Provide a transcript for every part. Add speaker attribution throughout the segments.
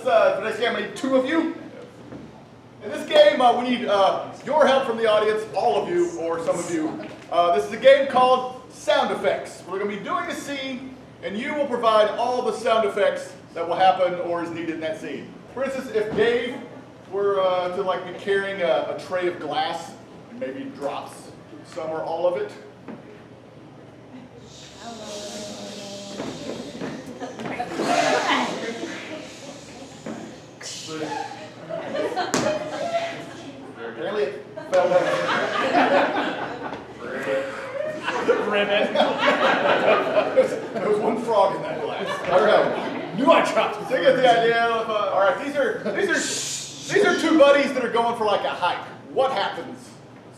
Speaker 1: For this game, I need 2 of you. In this game, we need your help from the audience, all of you, or some of you. This is a game called Sound Effects. We're going to be doing a scene, and you will provide all the sound effects that will happen or is needed in that scene. For instance, if Dave were to like be carrying a tray of glass, and maybe drops some or all of it. Apparently it fell down. Ribbit. There was 1 frog in that glass. All right. Knew I dropped it. So you get the idea of, all right, these are 2 buddies that are going for like a hike. What happens,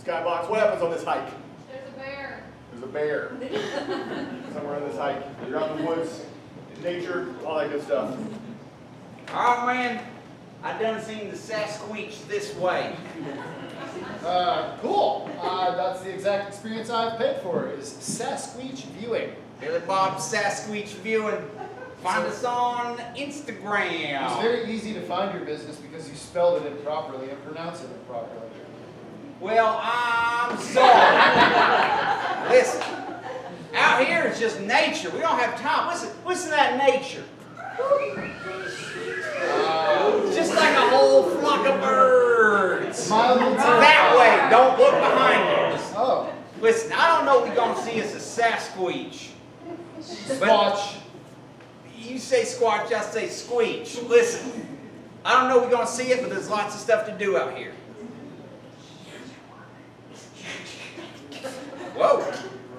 Speaker 1: Skybox? What happens on this hike?
Speaker 2: There's a bear.
Speaker 1: There's a bear. Somewhere in this hike. You're out in the woods, in nature, all that good stuff.
Speaker 3: Oh man, I done seen the Sasquatch this way.
Speaker 4: Cool. That's the exact experience I've paid for, is Sasquatch viewing.
Speaker 3: Billy Bob Sasquatch viewing. Find us on
Speaker 4: It's
Speaker 3: Instagram.
Speaker 4: very easy to find your business because you spelled it improperly and pronounced it improperly.
Speaker 3: Well, I'm sorry. Listen, out here is just nature. We don't have time. Listen to that nature. Just like a whole flock of birds. That way. Don't look behind you.
Speaker 4: Oh.
Speaker 3: Listen, I don't know what we're going to see as a Sasquatch.
Speaker 4: Squatch.
Speaker 3: You say squatch, I say squeech. Listen, I don't know if we're going to see it, but there's lots of stuff to do out here. Whoa,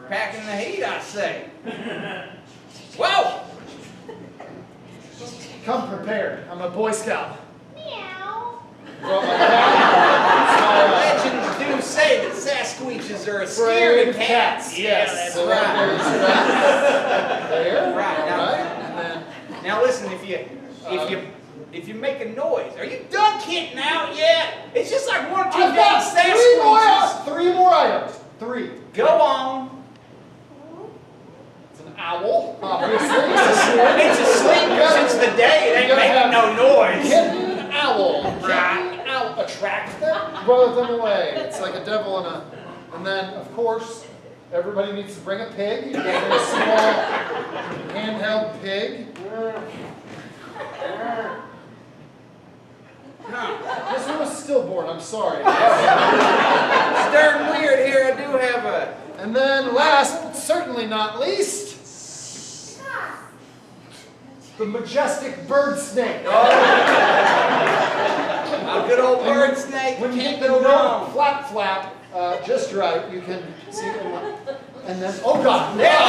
Speaker 3: packing the heat, I say. Whoa!
Speaker 4: Come prepared. I'm a Boy Scout.
Speaker 2: Meow.
Speaker 4: Well,
Speaker 3: Legends do say that Sasquatches are scared of cats.
Speaker 4: Yes,
Speaker 3: that's
Speaker 4: so
Speaker 3: right.
Speaker 4: There.
Speaker 3: Right, now-
Speaker 4: Right. And then
Speaker 3: Now listen, if you make a noise, are you done kidding out yet? It's just like 1 or 2
Speaker 4: I've
Speaker 3: big
Speaker 4: got
Speaker 3: Sasquatches.
Speaker 4: 3 more items. 3.
Speaker 3: Go on.
Speaker 4: It's an owl, obviously.
Speaker 3: It's asleep because it's the day. It ain't making no noise.
Speaker 4: Hidden owl.
Speaker 3: Right.
Speaker 4: Hidden owl. Attract them, lure them away. It's like a devil and then, of course, everybody needs to bring a pig. You get a small handheld pig. This one was stillborn, I'm sorry.
Speaker 3: Stern weird here. I do have a.
Speaker 4: And then last, but certainly not least, the majestic bird snake.
Speaker 3: A good old bird snake.
Speaker 4: When you
Speaker 3: Can't
Speaker 4: get the
Speaker 3: go
Speaker 4: note
Speaker 3: wrong.
Speaker 4: flap just right, you can see it. And then, oh God.
Speaker 3: Yeah.
Speaker 4: I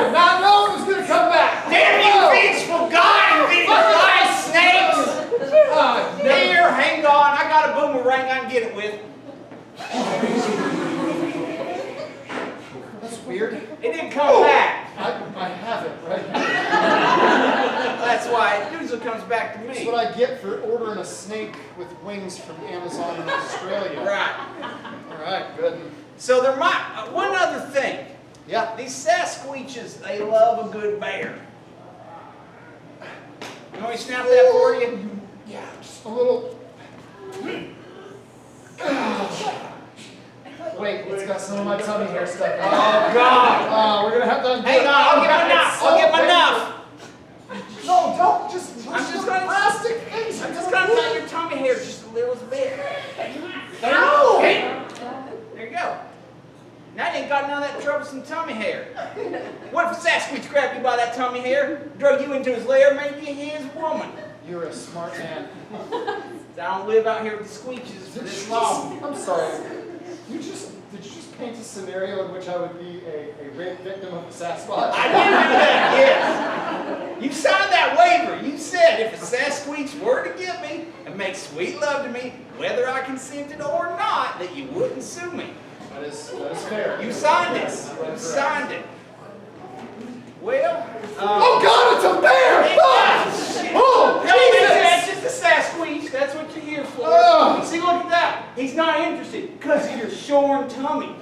Speaker 4: did not know it was going to come back.
Speaker 3: Damn you, vengeful God! You fly snakes! Here, hang on. I got a boomerang I can get it with.
Speaker 4: That's weird.
Speaker 3: It didn't come back.
Speaker 4: I have it right here.
Speaker 3: That's why it usually comes back to
Speaker 4: That's
Speaker 3: me.
Speaker 4: what I get for ordering a snake with wings from Amazon in Australia.
Speaker 3: Right.
Speaker 4: All right, good.
Speaker 3: So there might one other thing.
Speaker 4: Yeah.
Speaker 3: These Sasquatches, they love a good bear. You want me to snap that for you?
Speaker 4: Yeah, just a little. Wait, it's got some of my tummy hair stuck in it.
Speaker 3: Oh God!
Speaker 4: We're gonna have to undo
Speaker 3: Hang
Speaker 4: it.
Speaker 3: on, I'll get my
Speaker 4: It's
Speaker 3: knife.
Speaker 4: so
Speaker 3: I'll get my
Speaker 4: painful.
Speaker 3: knife.
Speaker 4: No, don't just.
Speaker 3: I'm just gonna
Speaker 4: plastic things.
Speaker 3: I'm just gonna cut your tummy hair just a little bit.
Speaker 4: Ow!
Speaker 3: Hey, there you go. Now you ain't got none of that troublesome tummy hair. What if a Sasquatch grabbed you by that tummy hair, drug you into his lair, made you his woman?
Speaker 4: You're a smart man.
Speaker 3: I don't live out here with the squeeches for this long.
Speaker 4: I'm sorry. Did you just paint a scenario in which I would be a rape victim of a Sasquatch?
Speaker 3: I did do that, yes. You signed that waiver. You said if a Sasquatch were to get me and make sweet love to me, whether I consented or not, that you wouldn't sue me.
Speaker 4: That is fair.
Speaker 3: You signed it. You signed it. Well,
Speaker 4: Oh God, it's a bear! Oh,
Speaker 3: no,
Speaker 4: Jesus!
Speaker 3: that's just a Sasquatch. That's what you're here for.
Speaker 4: Oh.
Speaker 3: See, look at that. He's not interested because of your shorn tummy.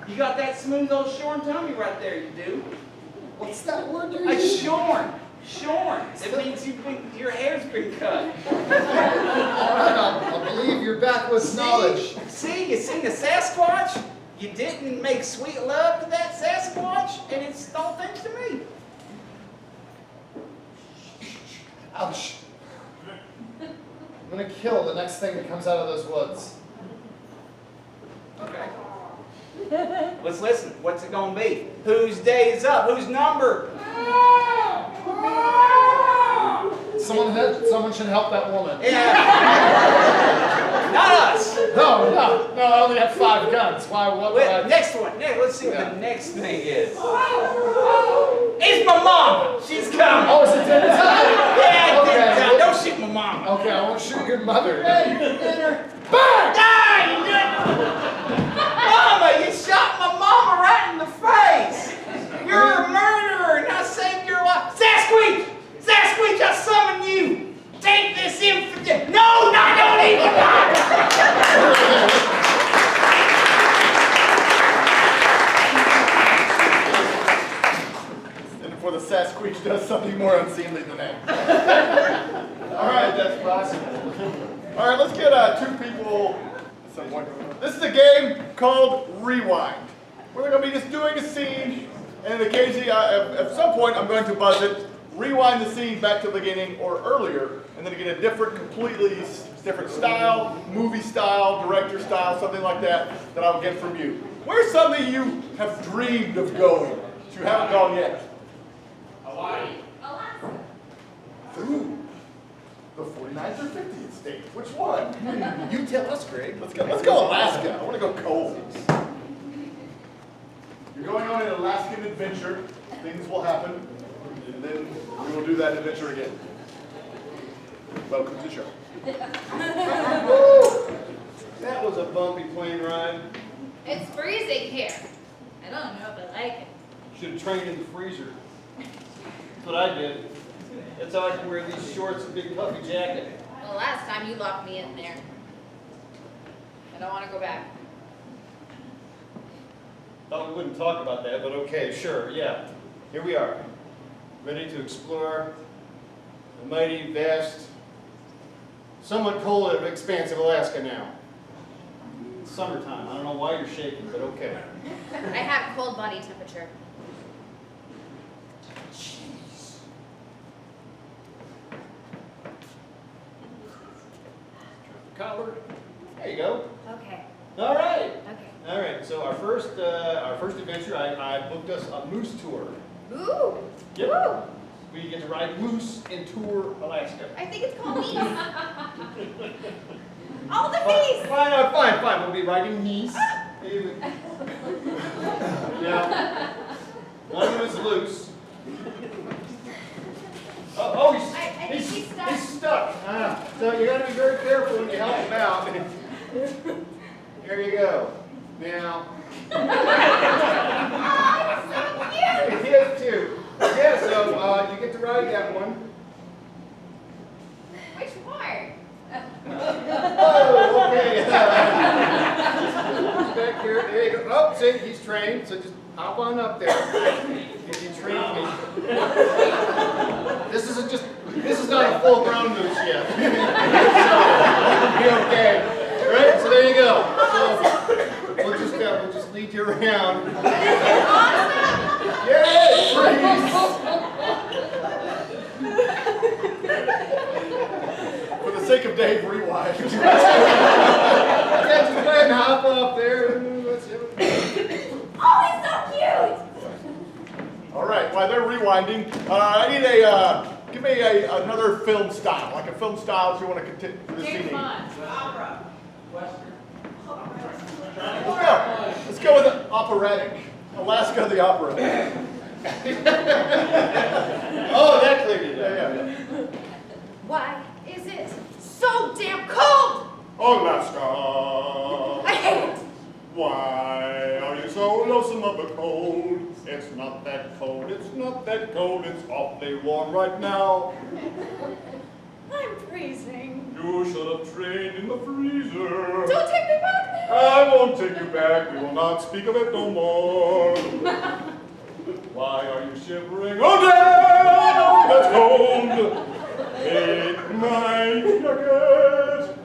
Speaker 3: You got that smooth old shorn tummy right there, you do.
Speaker 4: What's that word you're
Speaker 3: A
Speaker 4: using?
Speaker 3: shorn. Shorn. It means your hair's been cut.
Speaker 4: I'll believe your backwoods knowledge.
Speaker 3: See, you seen a Sasquatch? You didn't make sweet love to that Sasquatch, and it's all thanks to me.
Speaker 4: Ouch. I'm gonna kill the next thing that comes out of those woods.
Speaker 3: Okay. Let's listen. What's it gonna be? Whose day is up? Whose number?
Speaker 4: Someone should help that woman.
Speaker 3: Yeah. Not us.
Speaker 4: No, I only have 5 guns. Why, what would I...
Speaker 3: Next one. Let's see what the next thing is. It's my mama. She's coming.
Speaker 4: Oh, is it dinner time?
Speaker 3: Yeah,
Speaker 4: Okay.
Speaker 3: dinner time. Don't shoot my mama.
Speaker 4: Okay, I won't shoot your mother.
Speaker 3: Hey, dinner. Bang! Die! You did it. Mama, you shot my mama right in the face. You're a murderer, and I saved your life. Sasquatch! Sasquatch, I summon you. Take this infidel. No, don't even.
Speaker 1: And before the Sasquatch does something more unseemly than that. All right, that's possible. All right, let's get 2 people at some point. This is a game called Rewind. We're going to be just doing a scene, and occasionally, at some point, I'm going to buzz it, rewind the scene back to the beginning or earlier, and then get a completely different style, movie style, director style, something like that I'll get from you. Where's something you have dreamed of going, that you haven't gone yet?
Speaker 3: Hawaii.
Speaker 2: Alaska.
Speaker 1: Ooh, the 49th or 50th state. Which one?
Speaker 3: You tell us, Greg.
Speaker 1: Let's go Alaska. I want to go cold. You're going on an Alaskan adventure. Things will happen. And then we will do that adventure again. Welcome to the show.
Speaker 5: That was a bumpy plane ride.
Speaker 2: It's freezing here. I don't know if I like it.
Speaker 5: Should have trained in the freezer. That's what I did. That's how I can wear these shorts and big puffy jacket.
Speaker 2: Well, last time you locked me in there. I don't want to go back.
Speaker 5: Thought we wouldn't talk about that, but okay, sure, yeah. Here we are, ready to explore the mighty, vast, somewhat cold and expansive Alaska now. It's summertime. I don't know why you're shaking, but okay.
Speaker 2: I have cold body temperature.
Speaker 5: Collar. There you go.
Speaker 2: Okay.
Speaker 5: All right.
Speaker 2: Okay.
Speaker 5: All right. So our first adventure, I booked us a moose tour.
Speaker 2: Ooh.
Speaker 5: Yep.
Speaker 2: Ooh.
Speaker 5: We get to ride moose and tour Alaska.
Speaker 2: I think it's called meese. All the meese.
Speaker 5: Fine. We'll be riding meese. Yeah. One of them is loose. Oh,
Speaker 2: I think he's stuck.
Speaker 5: He's stuck. So you got to be very careful when you help him out. There you go. Now.
Speaker 2: Oh, it's so cute.
Speaker 5: He is too. Yeah, so you get to ride that one.
Speaker 2: Which part?
Speaker 5: Oh, okay. Back here. There you go. Oh, see, he's trained, so just hop on up there. If you train me. This is not a full-grown moose yet. So, be okay. All right, so there you go. So, we'll just lead you around. Yay! Freeze!
Speaker 1: For the sake of Dave, rewind.
Speaker 5: Yeah, just go ahead and hop up there.
Speaker 2: Oh, it's so cute.
Speaker 1: All right, while they're rewinding, I need give me another film style, like a film style if you want to continue for the scene.
Speaker 3: Opera. Western.
Speaker 1: Let's go with operatic. Alaska, the opera.
Speaker 5: Oh, that cleared it up.
Speaker 1: Yeah.
Speaker 2: Why is it so damn cold?
Speaker 1: Alaska.
Speaker 2: I hate it.
Speaker 1: Why are you so lonesome of the cold? It's not that cold, it's not that cold, it's awfully warm right now.
Speaker 2: I'm freezing.
Speaker 1: You should have trained in the freezer.
Speaker 2: Don't take me back there.
Speaker 1: I won't take you back, we will not speak of it no more.
Speaker 5: Why are you shivering? Oh, damn! That's cold! Take my jacket!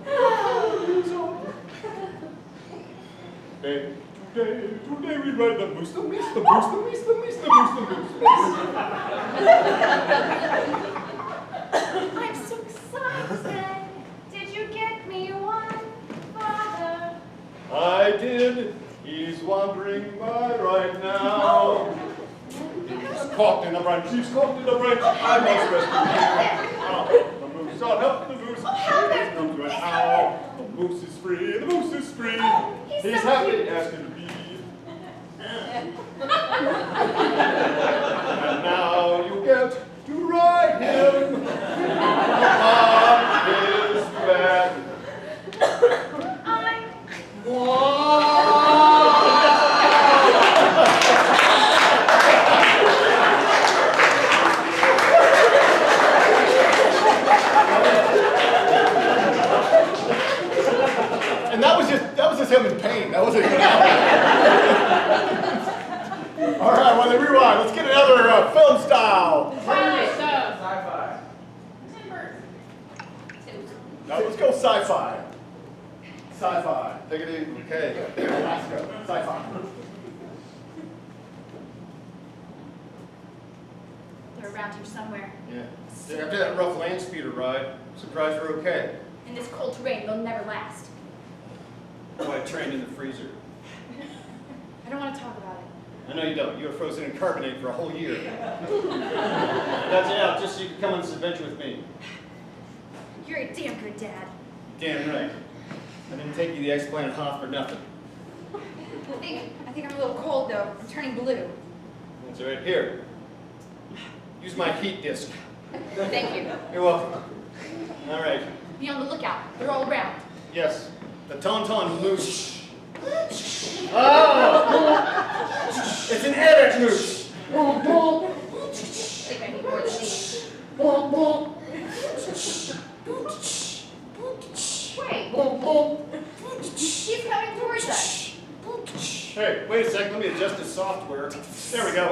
Speaker 5: Hey, today we ride the moose, the meese, the moose, the meese, the meese, the moose, the moose.
Speaker 2: I'm so excited. Did you get me one, Father?
Speaker 5: I did. He's wandering by right now. He's caught in a branch. He's caught in a branch. I must rescue him. Ow. The moose. Oh, help the moose.
Speaker 2: Oh, help him.
Speaker 5: He's come to an owl. The moose is free. The moose is free.
Speaker 2: Oh, he's so
Speaker 5: happy
Speaker 2: cute.
Speaker 5: as can be. And now you get to ride him on his back.
Speaker 1: And that was just him in pain. That wasn't even All right, well, then rewind. Let's get another film style.
Speaker 3: Sci-fi.
Speaker 1: Now let's go sci-fi. Sci-fi.
Speaker 5: Take it easy. Okay.
Speaker 1: Let's go. Sci-fi.
Speaker 2: They're around here somewhere.
Speaker 5: Yeah. After that rough land speeder ride, I'm surprised we're okay.
Speaker 2: In this cold terrain, they'll never last.
Speaker 5: Oh, I trained in the freezer.
Speaker 2: I don't want to talk about it.
Speaker 5: I know you don't. You were frozen in carbonate for a whole year. That's it out, just so you can come on this adventure with me.
Speaker 2: You're a damn good dad.
Speaker 5: Damn right. I didn't take you to the ex-planet Hoth for nothing.
Speaker 2: I think I'm a little cold though. I'm turning blue.
Speaker 5: That's all right. Here. Use my heat disc.
Speaker 2: Thank you.
Speaker 5: You're welcome. All right.
Speaker 2: Be on the lookout. They're all around.
Speaker 5: Yes. The Tauntaun moose. Oh! It's an Eric moose.
Speaker 2: I think I need more than these. Wait. He's coming towards us.
Speaker 5: Hey, wait a second. Let me adjust this software. There we go.